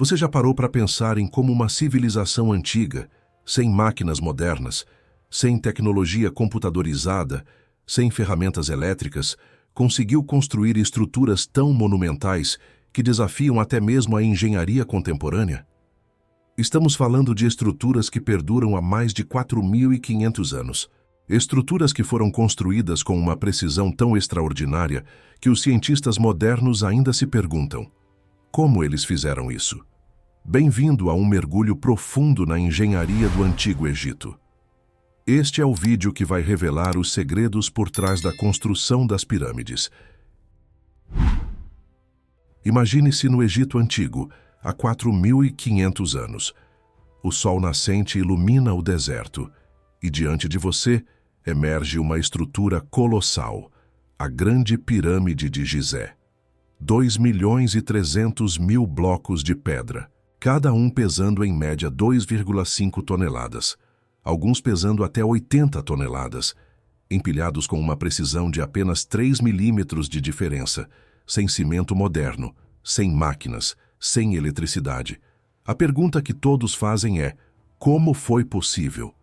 Você já parou para pensar em como uma civilização antiga, sem máquinas modernas, sem tecnologia computadorizada, sem ferramentas elétricas, conseguiu construir estruturas tão monumentais que desafiam até mesmo a engenharia contemporânea? Estamos falando de estruturas que perduram há mais de 4.500 anos. Estruturas que foram construídas com uma precisão tão extraordinária que os cientistas modernos ainda se perguntam: como eles fizeram isso? Bem-vindo a um mergulho profundo na engenharia do Antigo Egito. Este é o vídeo que vai revelar os segredos por trás da construção das pirâmides. Imagine-se no Egito Antigo, há 4.500 anos. O sol nascente ilumina o deserto, e diante de você emerge uma estrutura colossal, a Grande Pirâmide de Gizé. 2.300.000 blocos de pedra, cada um pesando em média 2,5 toneladas, alguns pesando até 80 toneladas, empilhados com uma precisão de apenas 3 milímetros de diferença, sem cimento moderno, sem máquinas, sem eletricidade. A pergunta que todos fazem é: como foi possível?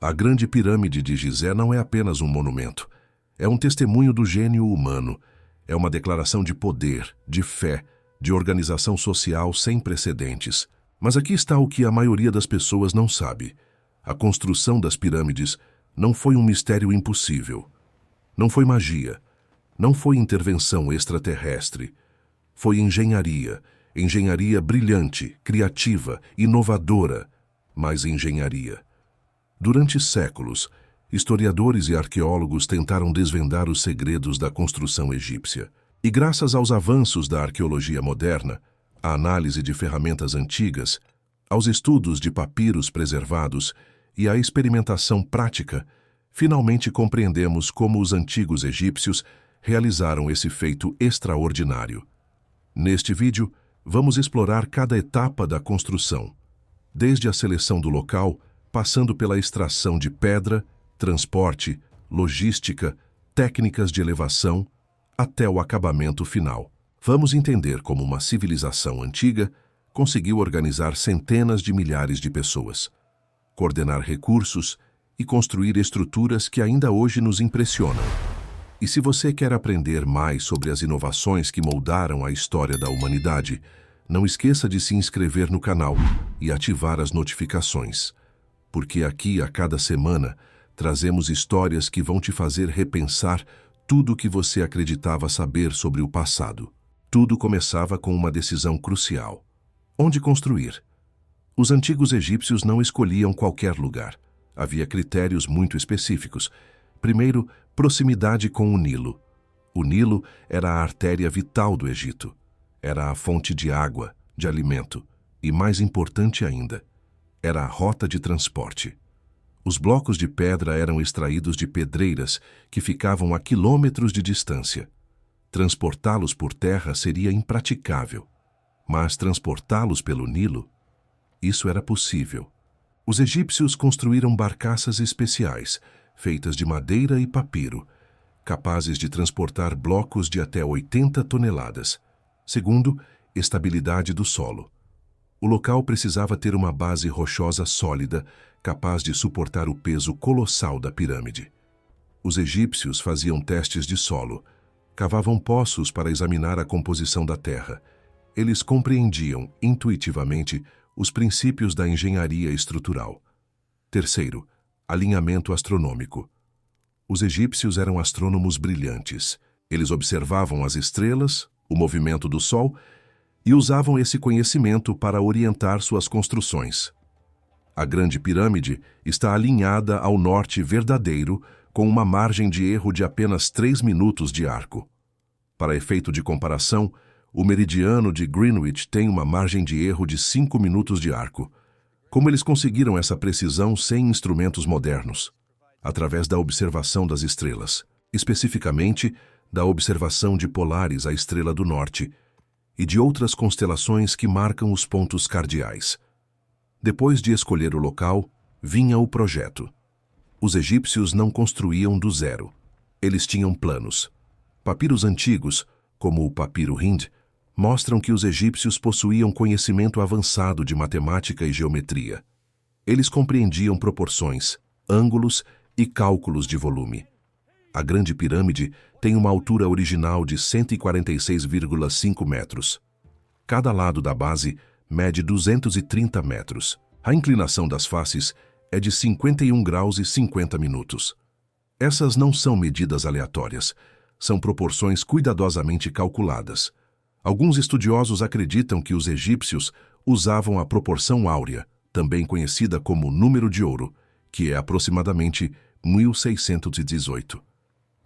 A Grande Pirâmide de Gizé não é apenas um monumento. É um testemunho do gênio humano. É uma declaração de poder, de fé, de organização social sem precedentes. Mas aqui está o que a maioria das pessoas não sabe. A construção das pirâmides não foi um mistério impossível. Não foi magia. Não foi intervenção extraterrestre. Foi engenharia. Engenharia brilhante, criativa, inovadora, mas engenharia. Durante séculos, historiadores e arqueólogos tentaram desvendar os segredos da construção egípcia. E graças aos avanços da arqueologia moderna, à análise de ferramentas antigas, aos estudos de papiros preservados e à experimentação prática, finalmente compreendemos como os antigos egípcios realizaram esse feito extraordinário. Neste vídeo, vamos explorar cada etapa da construção, desde a seleção do local, passando pela extração de pedra, transporte, logística, técnicas de elevação, até o acabamento final. Vamos entender como uma civilização antiga conseguiu organizar centenas de milhares de pessoas, coordenar recursos e construir estruturas que ainda hoje nos impressionam. E se você quer aprender mais sobre as inovações que moldaram a história da humanidade, não esqueça de se inscrever no canal e ativar as notificações, porque aqui, a cada semana, trazemos histórias que vão te fazer repensar tudo o que você acreditava saber sobre o passado. Tudo começava com uma decisão crucial: onde construir? Os antigos egípcios não escolhiam qualquer lugar. Havia critérios muito específicos. Primeiro, proximidade com o Nilo. O Nilo era a artéria vital do Egito. Era a fonte de água, de alimento e, mais importante ainda, era a rota de transporte. Os blocos de pedra eram extraídos de pedreiras que ficavam a quilômetros de distância. Transportá-los por terra seria impraticável, mas transportá-los pelo Nilo, isso era possível. Os egípcios construíram barcaças especiais, feitas de madeira e papiro, capazes de transportar blocos de até 80 toneladas. Segundo, estabilidade do solo. O local precisava ter uma base rochosa sólida, capaz de suportar o peso colossal da pirâmide. Os egípcios faziam testes de solo, cavavam poços para examinar a composição da terra. Eles compreendiam, intuitivamente, os princípios da engenharia estrutural. Terceiro, alinhamento astronômico. Os egípcios eram astrônomos brilhantes. Eles observavam as estrelas, o movimento do Sol, e usavam esse conhecimento para orientar suas construções. A Grande Pirâmide está alinhada ao norte verdadeiro, com uma margem de erro de apenas 3 minutos de arco. Para efeito de comparação, o meridiano de Greenwich tem uma margem de erro de 5 minutos de arco. Como eles conseguiram essa precisão sem instrumentos modernos? Através da observação das estrelas, especificamente da observação de Polaris, a estrela do norte, e de outras constelações que marcam os pontos cardeais. Depois de escolher o local, vinha o projeto. Os egípcios não construíam do zero. Eles tinham planos. Papiros antigos, como o papiro Hind, mostram que os egípcios possuíam conhecimento avançado de matemática e geometria. Eles compreendiam proporções, ângulos e cálculos de volume. A Grande Pirâmide tem uma altura original de 146,5 metros. Cada lado da base mede 230 metros. A inclinação das faces é de 51 graus e 50 minutos. Essas não são medidas aleatórias, são proporções cuidadosamente calculadas. Alguns estudiosos acreditam que os egípcios usavam a proporção áurea, também conhecida como número de ouro, que é aproximadamente 1618.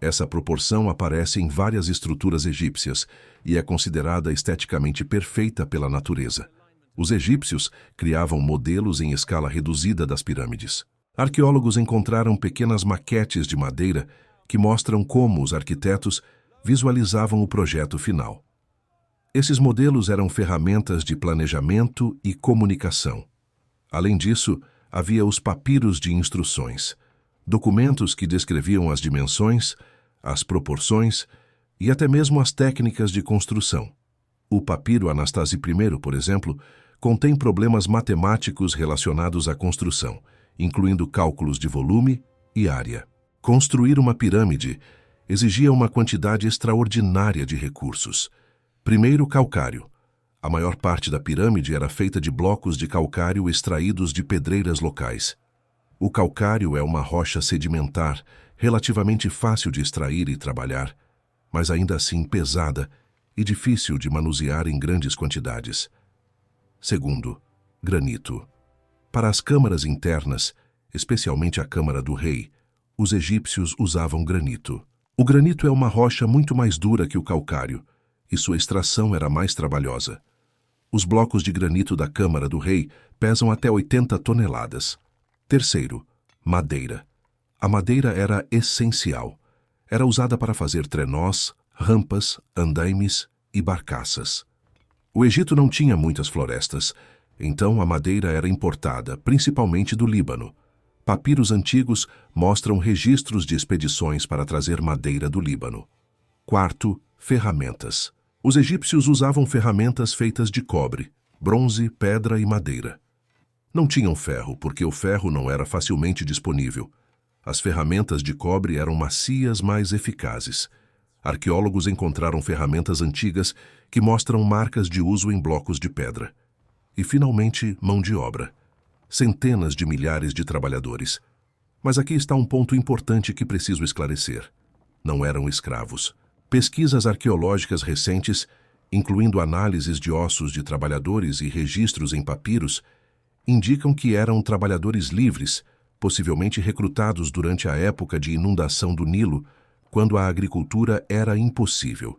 Essa proporção aparece em várias estruturas egípcias e é considerada esteticamente perfeita pela natureza. Os egípcios criavam modelos em escala reduzida das pirâmides. Arqueólogos encontraram pequenas maquetes de madeira que mostram como os arquitetos visualizavam o projeto final. Esses modelos eram ferramentas de planejamento e comunicação. Além disso, havia os papiros de instruções, documentos que descreviam as dimensões, as proporções e até mesmo as técnicas de construção. O papiro Anastase I, por exemplo, contém problemas matemáticos relacionados à construção, incluindo cálculos de volume e área. Construir uma pirâmide exigia uma quantidade extraordinária de recursos. Primeiro, calcário. A maior parte da pirâmide era feita de blocos de calcário extraídos de pedreiras locais. O calcário é uma rocha sedimentar, relativamente fácil de extrair e trabalhar, mas ainda assim pesada e difícil de manusear em grandes quantidades. Segundo, granito. Para as câmaras internas, especialmente a Câmara do Rei, os egípcios usavam granito. O granito é uma rocha muito mais dura que o calcário, e sua extração era mais trabalhosa. Os blocos de granito da Câmara do Rei pesam até 80 toneladas. Terceiro, madeira. A madeira era essencial. Era usada para fazer trenós, rampas, andaimes e barcaças. O Egito não tinha muitas florestas, então a madeira era importada, principalmente do Líbano. Papiros antigos mostram registros de expedições para trazer madeira do Líbano. Quarto, ferramentas. Os egípcios usavam ferramentas feitas de cobre, bronze, pedra e madeira. Não tinham ferro, porque o ferro não era facilmente disponível. As ferramentas de cobre eram macias, mais eficazes. Arqueólogos encontraram ferramentas antigas que mostram marcas de uso em blocos de pedra. E, finalmente, mão de obra. Centenas de milhares de trabalhadores. Mas aqui está um ponto importante que preciso esclarecer. Não eram escravos. Pesquisas arqueológicas recentes, incluindo análises de ossos de trabalhadores e registros em papiros, indicam que eram trabalhadores livres, possivelmente recrutados durante a época de inundação do Nilo, quando a agricultura era impossível.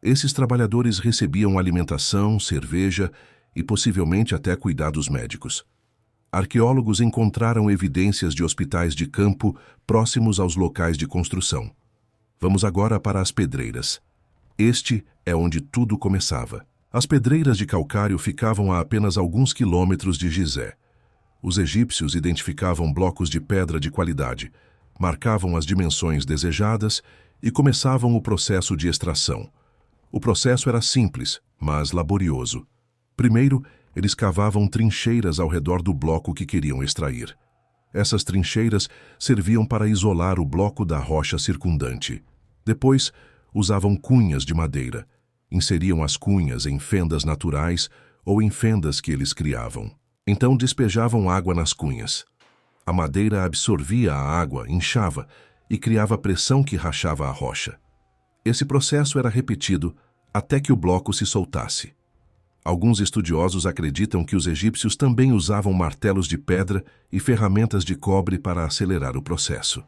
Esses trabalhadores recebiam alimentação, cerveja e possivelmente até cuidados médicos. Arqueólogos encontraram evidências de hospitais de campo próximos aos locais de construção. Vamos agora para as pedreiras. Este é onde tudo começava. As pedreiras de calcário ficavam a apenas alguns quilômetros de Gizé. Os egípcios identificavam blocos de pedra de qualidade, marcavam as dimensões desejadas e começavam o processo de extração. O processo era simples, mas laborioso. Primeiro, eles cavavam trincheiras ao redor do bloco que queriam extrair. Essas trincheiras serviam para isolar o bloco da rocha circundante. Depois, usavam cunhas de madeira. Inseriam as cunhas em fendas naturais ou em fendas que eles criavam. Então despejavam água nas cunhas. A madeira absorvia a água, inchava e criava pressão que rachava a rocha. Esse processo era repetido até que o bloco se soltasse. Alguns estudiosos acreditam que os egípcios também usavam martelos de pedra e ferramentas de cobre para acelerar o processo.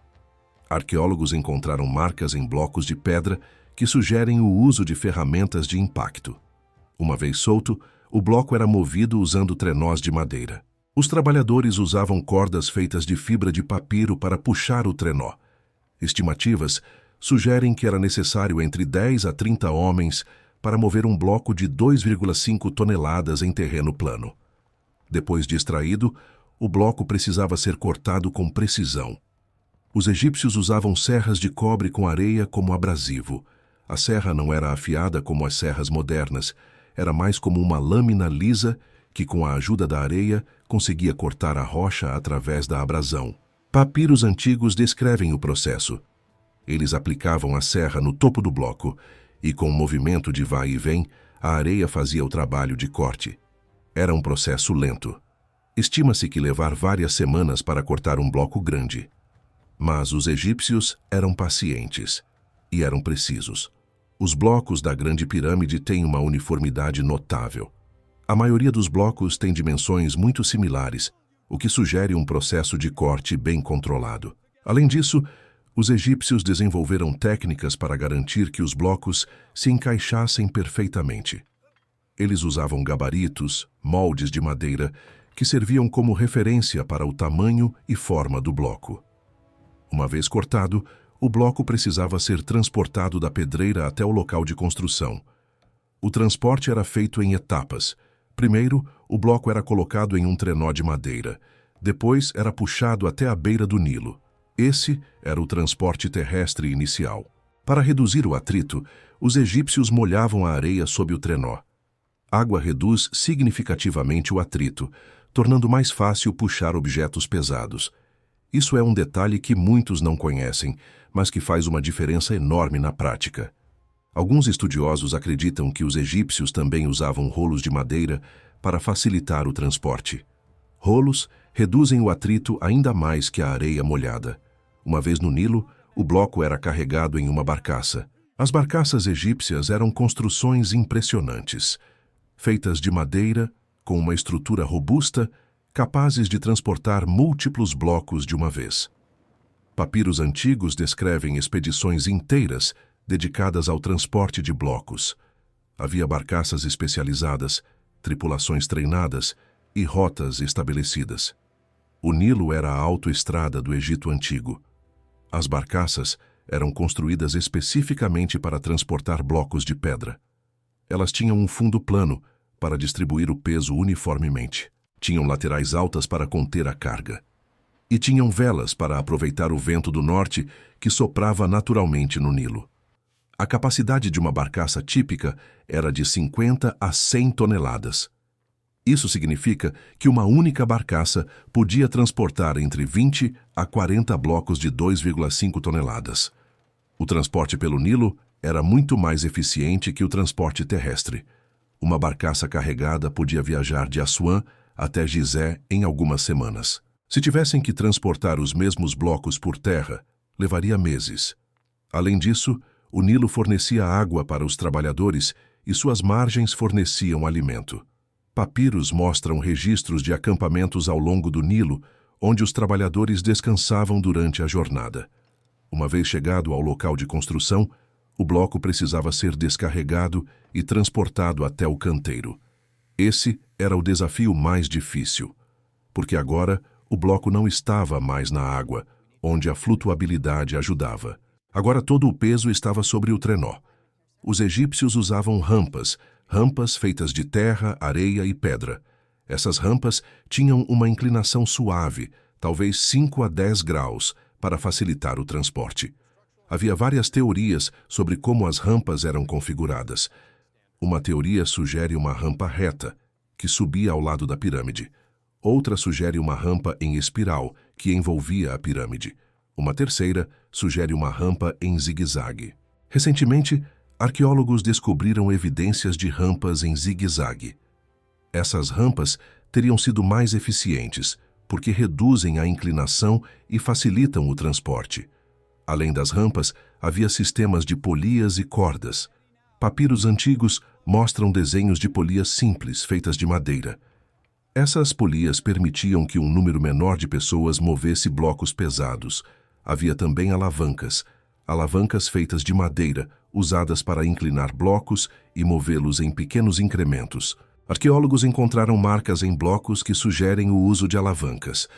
Arqueólogos encontraram marcas em blocos de pedra que sugerem o uso de ferramentas de impacto. Uma vez solto, o bloco era movido usando trenós de madeira. Os trabalhadores usavam cordas feitas de fibra de papiro para puxar o trenó. Estimativas sugerem que era necessário entre 10 a 30 homens para mover um bloco de 2,5 toneladas em terreno plano. Depois de extraído, o bloco precisava ser cortado com precisão. Os egípcios usavam serras de cobre com areia como abrasivo. A serra não era afiada como as serras modernas, era mais como uma lâmina lisa que, com a ajuda da areia, conseguia cortar a rocha através da abrasão. Papiros antigos descrevem o processo. Eles aplicavam a serra no topo do bloco e, com um movimento de vai e vem, a areia fazia o trabalho de corte. Era um processo lento. Estima-se que levar várias semanas para cortar um bloco grande. Mas os egípcios eram pacientes e eram precisos. Os blocos da Grande Pirâmide têm uma uniformidade notável. A maioria dos blocos tem dimensões muito similares, o que sugere um processo de corte bem controlado. Além disso, os egípcios desenvolveram técnicas para garantir que os blocos se encaixassem perfeitamente. Eles usavam gabaritos, moldes de madeira, que serviam como referência para o tamanho e forma do bloco. Uma vez cortado, o bloco precisava ser transportado da pedreira até o local de construção. O transporte era feito em etapas. Primeiro, o bloco era colocado em um trenó de madeira. Depois, era puxado até a beira do Nilo. Esse era o transporte terrestre inicial. Para reduzir o atrito, os egípcios molhavam a areia sob o trenó. Água reduz significativamente o atrito, tornando mais fácil puxar objetos pesados. Isso é um detalhe que muitos não conhecem, mas que faz uma diferença enorme na prática. Alguns estudiosos acreditam que os egípcios também usavam rolos de madeira para facilitar o transporte. Rolos reduzem o atrito ainda mais que a areia molhada. Uma vez no Nilo, o bloco era carregado em uma barcaça. As barcaças egípcias eram construções impressionantes, feitas de madeira, com uma estrutura robusta, capazes de transportar múltiplos blocos de uma vez. Papiros antigos descrevem expedições inteiras dedicadas ao transporte de blocos. Havia barcaças especializadas, tripulações treinadas e rotas estabelecidas. O Nilo era a autoestrada do Egito Antigo. As barcaças eram construídas especificamente para transportar blocos de pedra. Elas tinham um fundo plano para distribuir o peso uniformemente. Tinham laterais altas para conter a carga. E tinham velas para aproveitar o vento do norte que soprava naturalmente no Nilo. A capacidade de uma barcaça típica era de 50 a 100 toneladas. Isso significa que uma única barcaça podia transportar entre 20 a 40 blocos de 2,5 toneladas. O transporte pelo Nilo era muito mais eficiente que o transporte terrestre. Uma barcaça carregada podia viajar de Assuã até Gizé em algumas semanas. Se tivessem que transportar os mesmos blocos por terra, levaria meses. Além disso, o Nilo fornecia água para os trabalhadores e suas margens forneciam alimento. Papiros mostram registros de acampamentos ao longo do Nilo, onde os trabalhadores descansavam durante a jornada. Uma vez chegado ao local de construção, o bloco precisava ser descarregado e transportado até o canteiro. Esse era o desafio mais difícil, porque agora o bloco não estava mais na água, onde a flutuabilidade ajudava. Agora todo o peso estava sobre o trenó. Os egípcios usavam rampas feitas de terra, areia e pedra. Essas rampas tinham uma inclinação suave, talvez 5 a 10 graus, para facilitar o transporte. Havia várias teorias sobre como as rampas eram configuradas. Uma teoria sugere uma rampa reta, que subia ao lado da pirâmide. Outra sugere uma rampa em espiral, que envolvia a pirâmide. Uma terceira sugere uma rampa em zigue-zague. Recentemente, arqueólogos descobriram evidências de rampas em zigue-zague. Essas rampas teriam sido mais eficientes, porque reduzem a inclinação e facilitam o transporte. Além das rampas, havia sistemas de polias e cordas. Papiros antigos mostram desenhos de polias simples, feitas de madeira. Essas polias permitiam que um número menor de pessoas movesse blocos pesados. Havia também alavancas feitas de madeira, usadas para inclinar blocos e movê-los em pequenos incrementos. Arqueólogos encontraram marcas em blocos que sugerem o uso de alavancas.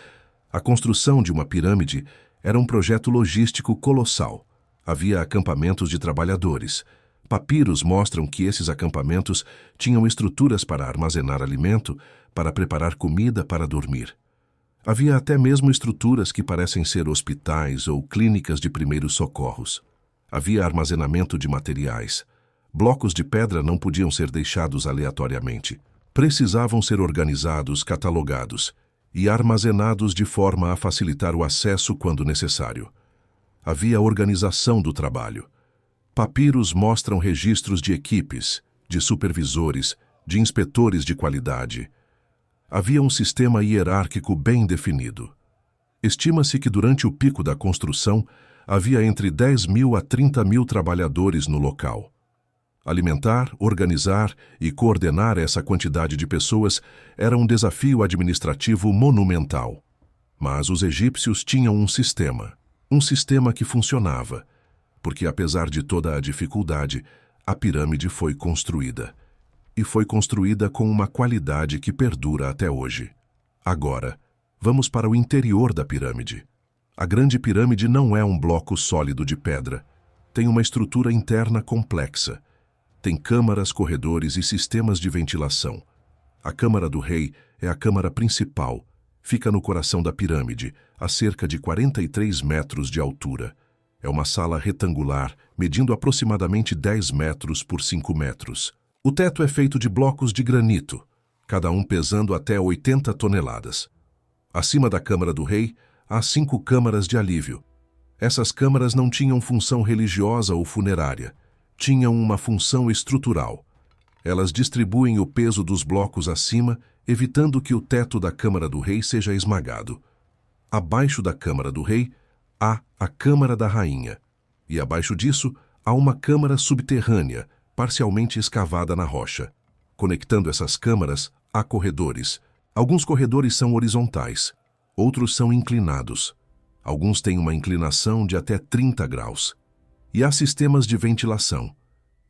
A construção de uma pirâmide era um projeto logístico colossal. Havia acampamentos de trabalhadores. Papiros mostram que esses acampamentos tinham estruturas para armazenar alimento, para preparar comida para dormir. Havia até mesmo estruturas que parecem ser hospitais ou clínicas de primeiros socorros. Havia armazenamento de materiais. Blocos de pedra não podiam ser deixados aleatoriamente. Precisavam ser organizados, catalogados e armazenados de forma a facilitar o acesso quando necessário. Havia organização do trabalho. Papiros mostram registros de equipes, de supervisores, de inspetores de qualidade. Havia um sistema hierárquico bem definido. Estima-se que durante o pico da construção havia entre 10.000 a 30.000 trabalhadores no local. Alimentar, organizar e coordenar essa quantidade de pessoas era um desafio administrativo monumental. Mas os egípcios tinham um sistema que funcionava, porque apesar de toda a dificuldade, a pirâmide foi construída. E foi construída com uma qualidade que perdura até hoje. Agora, vamos para o interior da pirâmide. A Grande Pirâmide não é um bloco sólido de pedra. Tem uma estrutura interna complexa. Tem câmaras, corredores e sistemas de ventilação. A Câmara do Rei é a câmara principal. Fica no coração da pirâmide, a cerca de 43 metros de altura. É uma sala retangular, medindo aproximadamente 10 metros por 5 metros. O teto é feito de blocos de granito, cada um pesando até 80 toneladas. Acima da Câmara do Rei, há 5 câmaras de alívio. Essas câmaras não tinham função religiosa ou funerária. Tinham uma função estrutural. Elas distribuem o peso dos blocos acima, evitando que o teto da Câmara do Rei seja esmagado. Abaixo da Câmara do Rei, há a Câmara da Rainha. E abaixo disso, há uma câmara subterrânea, parcialmente escavada na rocha. Conectando essas câmaras, há corredores. Alguns corredores são horizontais, outros são inclinados. Alguns têm uma inclinação de até 30 graus. E há sistemas de ventilação,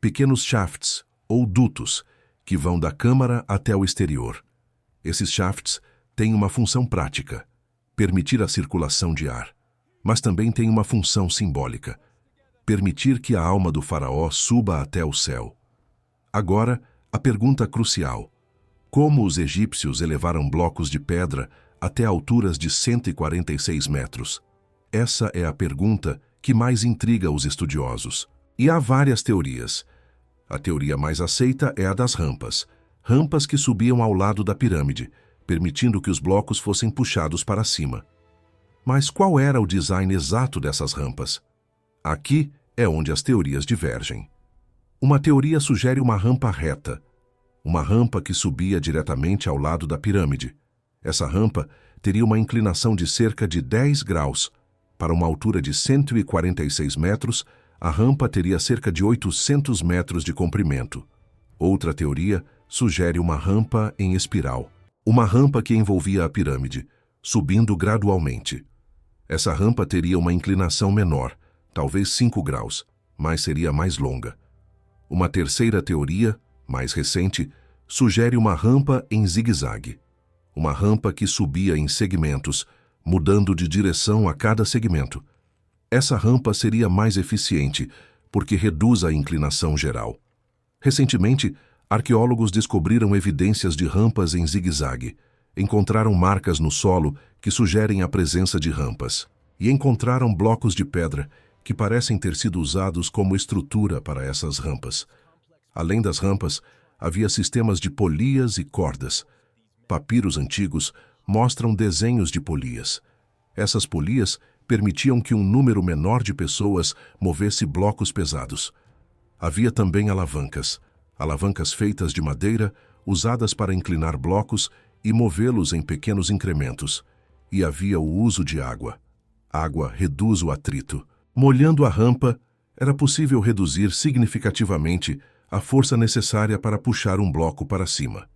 pequenos shafts ou dutos, que vão da câmara até o exterior. Esses shafts têm uma função prática, permitir a circulação de ar, mas também têm uma função simbólica, permitir que a alma do faraó suba até o céu. Agora, a pergunta crucial: como os egípcios elevaram blocos de pedra até alturas de 146 metros? Essa é a pergunta que mais intriga os estudiosos. E há várias teorias. A teoria mais aceita é a das rampas. Rampas que subiam ao lado da pirâmide, permitindo que os blocos fossem puxados para cima. Mas qual era o design exato dessas rampas? Aqui é onde as teorias divergem. Uma teoria sugere uma rampa reta, uma rampa que subia diretamente ao lado da pirâmide. Essa rampa teria uma inclinação de cerca de 10 graus. Para uma altura de 146 metros, a rampa teria cerca de 800 metros de comprimento. Outra teoria sugere uma rampa em espiral, uma rampa que envolvia a pirâmide, subindo gradualmente. Essa rampa teria uma inclinação menor, talvez 5 graus, mas seria mais longa. Uma terceira teoria, mais recente, sugere uma rampa em zigue-zague, uma rampa que subia em segmentos, mudando de direção a cada segmento. Essa rampa seria mais eficiente, porque reduz a inclinação geral. Recentemente, arqueólogos descobriram evidências de rampas em zigue-zague. Encontraram marcas no solo que sugerem a presença de rampas. E encontraram blocos de pedra que parecem ter sido usados como estrutura para essas rampas. Além das rampas, havia sistemas de polias e cordas. Papiros antigos mostram desenhos de polias. Essas polias permitiam que um número menor de pessoas movesse blocos pesados. Havia também alavancas feitas de madeira, usadas para inclinar blocos e movê-los em pequenos incrementos. E havia o uso de água. Água reduz o atrito. Molhando a rampa, era possível reduzir significativamente a força necessária para puxar um bloco para cima.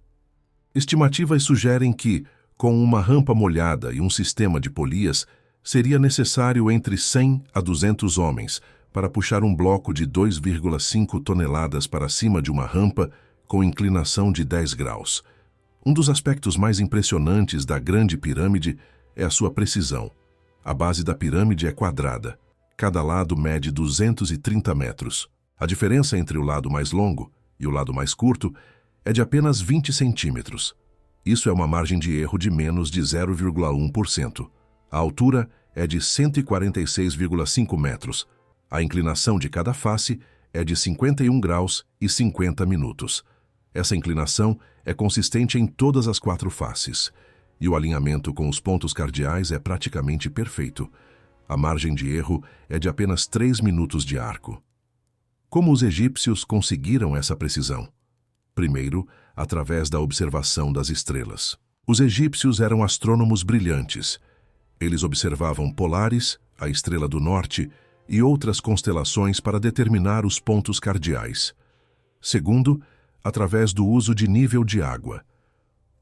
Estimativas sugerem que, com uma rampa molhada e um sistema de polias, seria necessário entre 100 a 200 homens para puxar um bloco de 2,5 toneladas para cima de uma rampa com inclinação de 10 graus. Um dos aspectos mais impressionantes da Grande Pirâmide é a sua precisão. A base da pirâmide é quadrada. Cada lado mede 230 metros. A diferença entre o lado mais longo e o lado mais curto é de apenas 20 centímetros. Isso é uma margem de erro de menos de 0,1%. A altura é de 146,5 metros. A inclinação de cada face é de 51 graus e 50 minutos. Essa inclinação é consistente em todas as 4 faces, e o alinhamento com os pontos cardeais é praticamente perfeito. A margem de erro é de apenas 3 minutos de arco. Como os egípcios conseguiram essa precisão? Primeiro, através da observação das estrelas. Os egípcios eram astrônomos brilhantes. Eles observavam Polaris, a estrela do norte, e outras constelações para determinar os pontos cardeais. Segundo, através do uso de nível de água.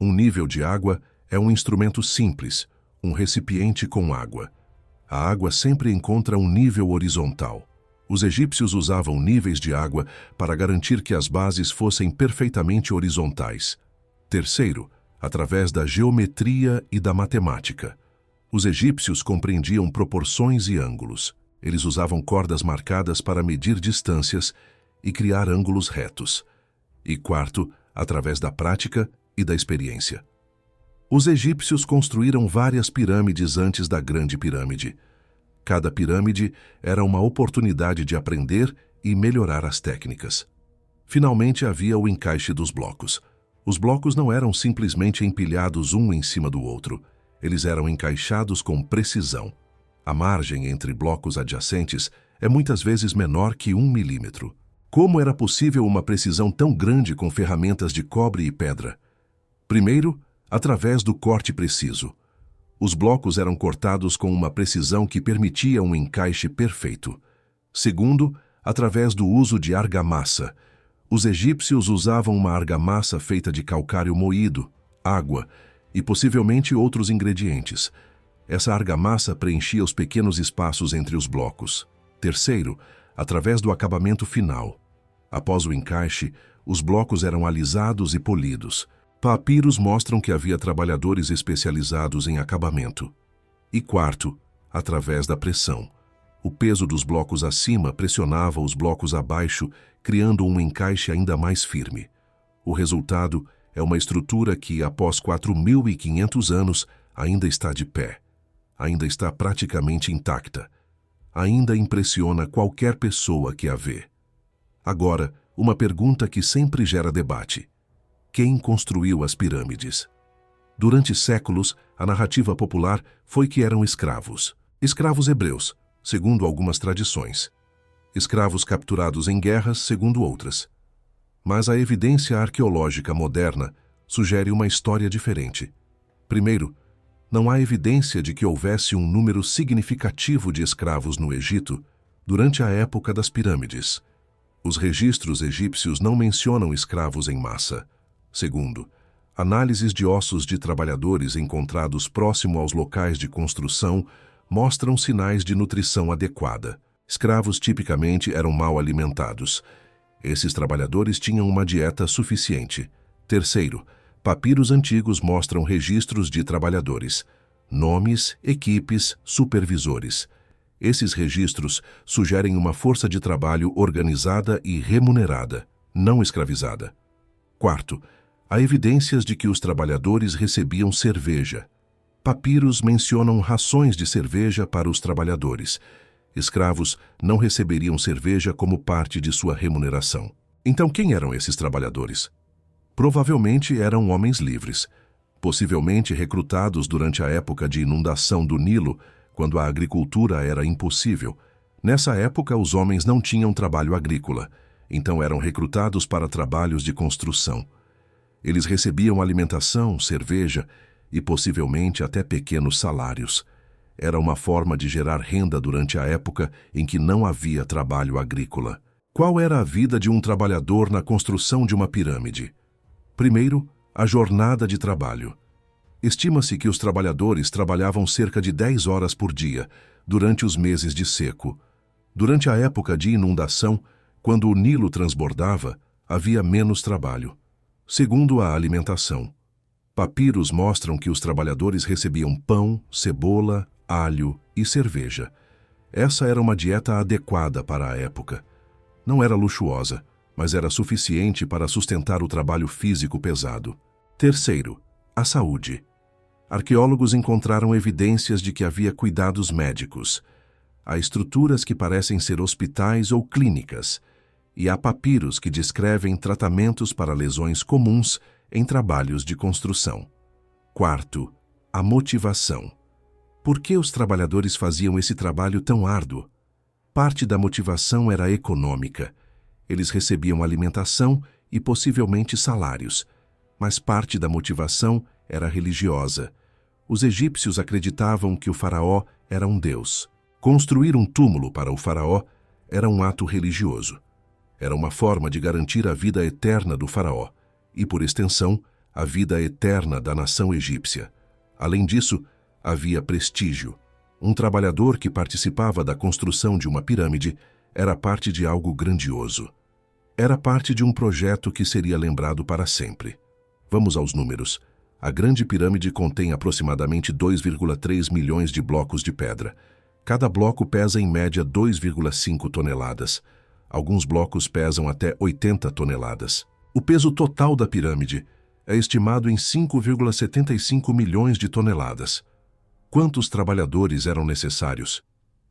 Um nível de água é um instrumento simples, um recipiente com água. A água sempre encontra um nível horizontal. Os egípcios usavam níveis de água para garantir que as bases fossem perfeitamente horizontais. Terceiro, através da geometria e da matemática. Os egípcios compreendiam proporções e ângulos. Eles usavam cordas marcadas para medir distâncias e criar ângulos retos. E quarto, através da prática e da experiência. Os egípcios construíram várias pirâmides antes da Grande Pirâmide. Cada pirâmide era uma oportunidade de aprender e melhorar as técnicas. Finalmente havia o encaixe dos blocos. Os blocos não eram simplesmente empilhados um em cima do outro. Eles eram encaixados com precisão. A margem entre blocos adjacentes é muitas vezes menor que 1 milímetro. Como era possível uma precisão tão grande com ferramentas de cobre e pedra? Primeiro, através do corte preciso. Os blocos eram cortados com uma precisão que permitia um encaixe perfeito. Segundo, através do uso de argamassa. Os egípcios usavam uma argamassa feita de calcário moído, água e possivelmente outros ingredientes. Essa argamassa preenchia os pequenos espaços entre os blocos. Terceiro, através do acabamento final. Após o encaixe, os blocos eram alisados e polidos. Papiros mostram que havia trabalhadores especializados em acabamento. E quarto, através da pressão. O peso dos blocos acima pressionava os blocos abaixo, criando um encaixe ainda mais firme. O resultado é uma estrutura que, após 4.500 anos, ainda está de pé. Ainda está praticamente intacta. Ainda impressiona qualquer pessoa que a vê. Agora, uma pergunta que sempre gera debate. Quem construiu as pirâmides? Durante séculos, a narrativa popular foi que eram escravos. Escravos hebreus, segundo algumas tradições. Escravos capturados em guerras, segundo outras. Mas a evidência arqueológica moderna sugere uma história diferente. Primeiro, não há evidência de que houvesse um número significativo de escravos no Egito durante a época das pirâmides. Os registros egípcios não mencionam escravos em massa. Segundo, análises de ossos de trabalhadores encontrados próximo aos locais de construção mostram sinais de nutrição adequada. Escravos tipicamente eram mal alimentados. Esses trabalhadores tinham uma dieta suficiente. Terceiro, papiros antigos mostram registros de trabalhadores, nomes, equipes, supervisores. Esses registros sugerem uma força de trabalho organizada e remunerada, não escravizada. Quarto, há evidências de que os trabalhadores recebiam cerveja. Papiros mencionam rações de cerveja para os trabalhadores. Escravos não receberiam cerveja como parte de sua remuneração. Então, quem eram esses trabalhadores? Provavelmente eram homens livres, possivelmente recrutados durante a época de inundação do Nilo, quando a agricultura era impossível. Nessa época, os homens não tinham trabalho agrícola, então eram recrutados para trabalhos de construção. Eles recebiam alimentação, cerveja e possivelmente até pequenos salários. Era uma forma de gerar renda durante a época em que não havia trabalho agrícola. Qual era a vida de um trabalhador na construção de uma pirâmide? Primeiro, a jornada de trabalho. Estima-se que os trabalhadores trabalhavam cerca de 10 horas por dia, durante os meses de seco. Durante a época de inundação, quando o Nilo transbordava, havia menos trabalho. Segundo, a alimentação. Papiros mostram que os trabalhadores recebiam pão, cebola, alho e cerveja. Essa era uma dieta adequada para a época. Não era luxuosa, mas era suficiente para sustentar o trabalho físico pesado. Terceiro, a saúde. Arqueólogos encontraram evidências de que havia cuidados médicos. há estruturas que parecem ser hospitais ou clínicas, e há papiros que descrevem tratamentos para lesões comuns em trabalhos de construção. Quarto, a motivação. Por que os trabalhadores faziam esse trabalho tão árduo? Parte da motivação era econômica. Eles recebiam alimentação e possivelmente salários, mas parte da motivação era religiosa. Os egípcios acreditavam que o faraó era um deus. Construir um túmulo para o faraó era um ato religioso. Era uma forma de garantir a vida eterna do faraó e, por extensão, a vida eterna da nação egípcia. Além disso, havia prestígio. Um trabalhador que participava da construção de uma pirâmide era parte de algo grandioso. Era parte de um projeto que seria lembrado para sempre. Vamos aos números. A Grande Pirâmide contém aproximadamente 2,3 milhões de blocos de pedra. Cada bloco pesa em média 2,5 toneladas. Alguns blocos pesam até 80 toneladas. O peso total da pirâmide é estimado em 5,75 milhões de toneladas. Quantos trabalhadores eram necessários?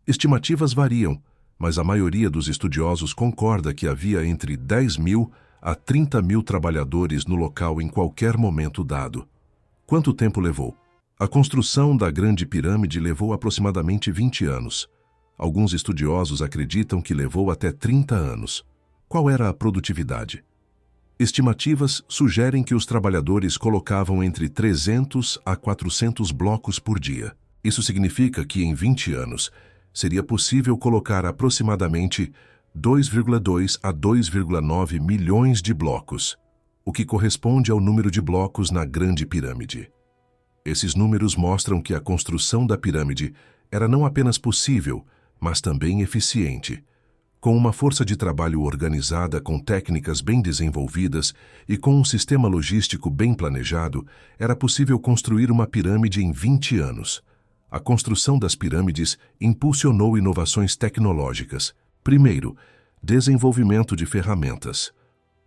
Estimativas variam, mas a maioria dos estudiosos concorda que havia entre 10 mil a 30 mil trabalhadores no local em qualquer momento dado. Quanto tempo levou? A construção da Grande Pirâmide levou aproximadamente 20 anos. Alguns estudiosos acreditam que levou até 30 anos. Qual era a produtividade? Estimativas sugerem que os trabalhadores colocavam entre 300 a 400 blocos por dia. Isso significa que, em 20 anos, seria possível colocar aproximadamente 2,2 a 2,9 milhões de blocos, o que corresponde ao número de blocos na Grande Pirâmide. Esses números mostram que a construção da pirâmide era não apenas possível, mas também eficiente. Com uma força de trabalho organizada, com técnicas bem desenvolvidas e com um sistema logístico bem planejado, era possível construir uma pirâmide em 20 anos. A construção das pirâmides impulsionou inovações tecnológicas. Primeiro, desenvolvimento de ferramentas.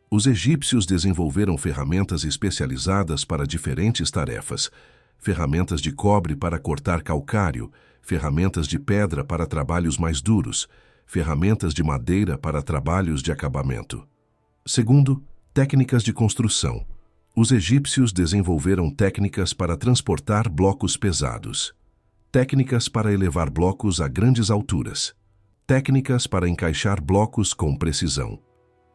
Os egípcios desenvolveram ferramentas especializadas para diferentes tarefas. Ferramentas de cobre para cortar calcário, ferramentas de pedra para trabalhos mais duros, ferramentas de madeira para trabalhos de acabamento. Segundo, técnicas de construção. Os egípcios desenvolveram técnicas para transportar blocos pesados, técnicas para elevar blocos a grandes alturas, técnicas para encaixar blocos com precisão.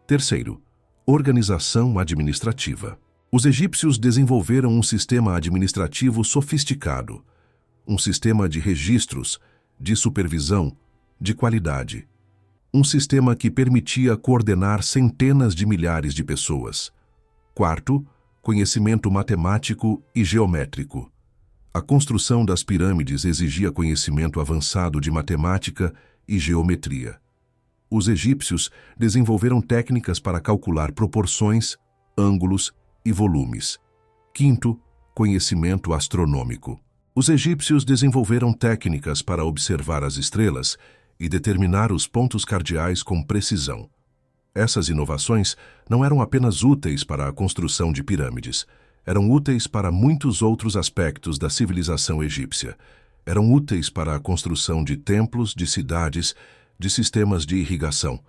Terceiro, organização administrativa. Os egípcios desenvolveram um sistema administrativo sofisticado, um sistema de registros, de supervisão, de qualidade. Um sistema que permitia coordenar centenas de milhares de pessoas. Quarto, conhecimento matemático e geométrico. A construção das pirâmides exigia conhecimento avançado de matemática e geometria. Os egípcios desenvolveram técnicas para calcular proporções, ângulos e volumes. Quinto, conhecimento astronômico. Os egípcios desenvolveram técnicas para observar as estrelas e determinar os pontos cardeais com precisão. Essas inovações não eram apenas úteis para a construção de pirâmides, eram úteis para muitos outros aspectos da civilização egípcia. Eram úteis para a construção de templos, de cidades, de sistemas de irrigação.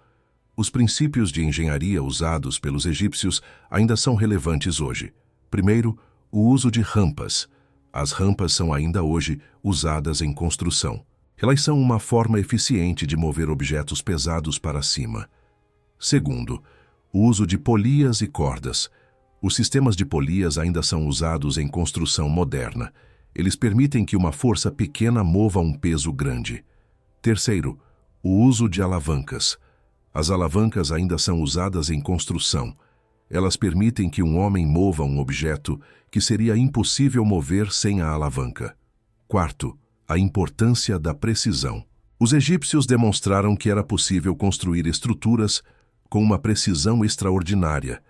Os princípios de engenharia usados pelos egípcios ainda são relevantes hoje. Primeiro, o uso de rampas. As rampas são ainda hoje usadas em construção. Elas são uma forma eficiente de mover objetos pesados para cima. Segundo, o uso de polias e cordas. Os sistemas de polias ainda são usados em construção moderna. Eles permitem que uma força pequena mova um peso grande. Terceiro, o uso de alavancas. As alavancas ainda são usadas em construção. Elas permitem que um homem mova um objeto que seria impossível mover sem a alavanca. Quarto, a importância da precisão. Os egípcios demonstraram que era possível construir estruturas com uma precisão extraordinária,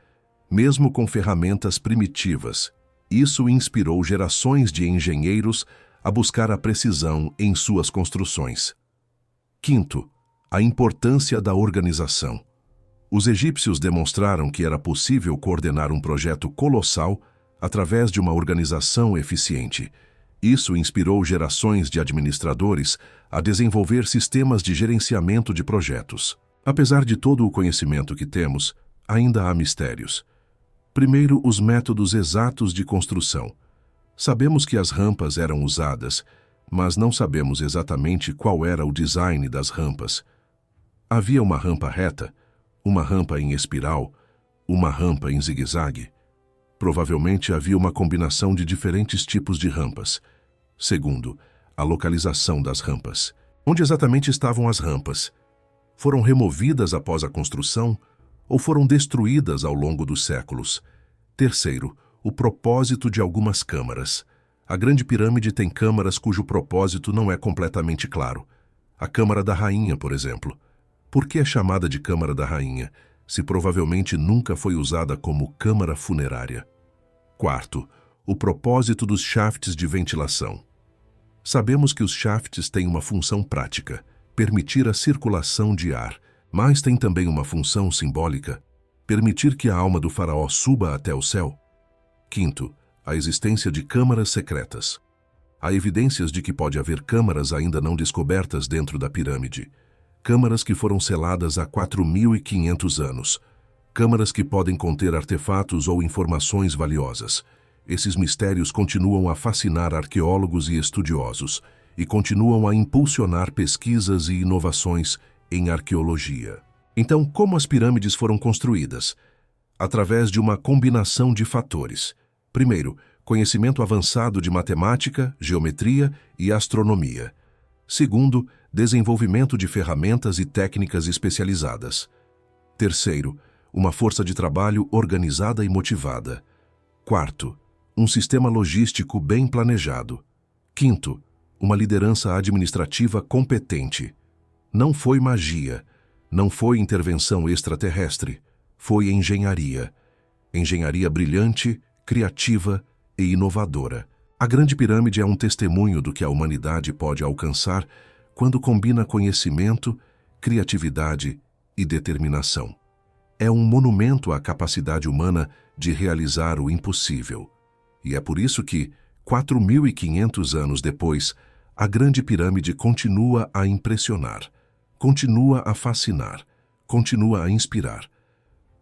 mesmo com ferramentas primitivas. Isso inspirou gerações de engenheiros a buscar a precisão em suas construções. Quinto, a importância da organização. Os egípcios demonstraram que era possível coordenar um projeto colossal através de uma organização eficiente. Isso inspirou gerações de administradores a desenvolver sistemas de gerenciamento de projetos. Apesar de todo o conhecimento que temos, ainda há mistérios. Primeiro, os métodos exatos de construção. Sabemos que as rampas eram usadas, mas não sabemos exatamente qual era o design das rampas. Havia uma rampa reta, uma rampa em espiral, uma rampa em zigue-zague. Provavelmente havia uma combinação de diferentes tipos de rampas. Segundo, a localização das rampas. Onde exatamente estavam as rampas? Foram removidas após a construção ou foram destruídas ao longo dos séculos? Terceiro, o propósito de algumas câmaras. A Grande Pirâmide tem câmaras cujo propósito não é completamente claro. A Câmara da Rainha, por exemplo. Por que é chamada de Câmara da Rainha, se provavelmente nunca foi usada como câmara funerária? Quarto, o propósito dos shafts de ventilação. Sabemos que os shafts têm uma função prática, permitir a circulação de ar, mas tem também uma função simbólica, permitir que a alma do faraó suba até o céu. Quinto, a existência de câmaras secretas. Há evidências de que pode haver câmaras ainda não descobertas dentro da pirâmide. Câmaras que foram seladas há 4.500 anos. Câmaras que podem conter artefatos ou informações valiosas. Esses mistérios continuam a fascinar arqueólogos e estudiosos e continuam a impulsionar pesquisas e inovações em arqueologia. Então, como as pirâmides foram construídas? Através de uma combinação de fatores. Primeiro, conhecimento avançado de matemática, geometria e astronomia. Segundo, desenvolvimento de ferramentas e técnicas especializadas. Terceiro, uma força de trabalho organizada e motivada. Quarto, um sistema logístico bem planejado. Quinto, uma liderança administrativa competente. Não foi magia, não foi intervenção extraterrestre, foi engenharia. Engenharia brilhante, criativa e inovadora. A Grande Pirâmide é um testemunho do que a humanidade pode alcançar quando combina conhecimento, criatividade e determinação. É um monumento à capacidade humana de realizar o impossível. E é por isso que, 4.500 anos depois, a Grande Pirâmide continua a impressionar, continua a fascinar, continua a inspirar.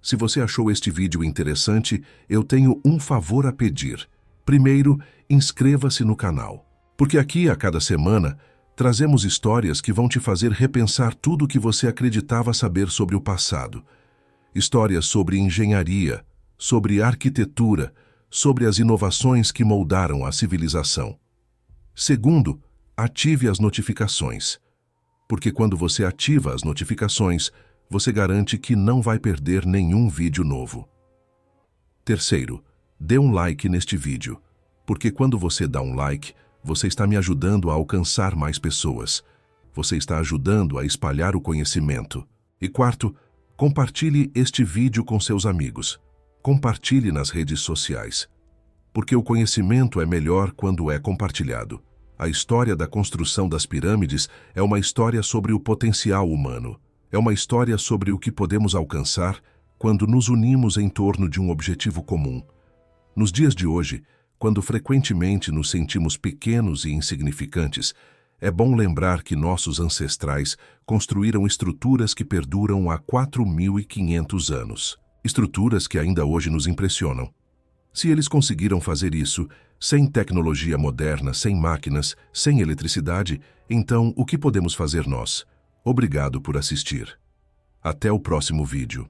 Se você achou este vídeo interessante, eu tenho um favor a pedir. Primeiro, inscreva-se no canal, porque aqui, a cada semana, trazemos histórias que vão te fazer repensar tudo o que você acreditava saber sobre o passado. Histórias sobre engenharia, sobre arquitetura, sobre as inovações que moldaram a civilização. Segundo, ative as notificações, porque quando você ativa as notificações, você garante que não vai perder nenhum vídeo novo. Terceiro, dê um like neste vídeo, porque quando você dá um like, você está me ajudando a alcançar mais pessoas. Você está ajudando a espalhar o conhecimento. E quarto, compartilhe este vídeo com seus amigos. Compartilhe nas redes sociais. Porque o conhecimento é melhor quando é compartilhado. A história da construção das pirâmides é uma história sobre o potencial humano. É uma história sobre o que podemos alcançar quando nos unimos em torno de um objetivo comum. Nos dias de hoje, quando frequentemente nos sentimos pequenos e insignificantes, é bom lembrar que nossos ancestrais construíram estruturas que perduram há 4.500 anos. Estruturas que ainda hoje nos impressionam. Se eles conseguiram fazer isso, sem tecnologia moderna, sem máquinas, sem eletricidade, então o que podemos fazer nós? Obrigado por assistir. Até o próximo vídeo.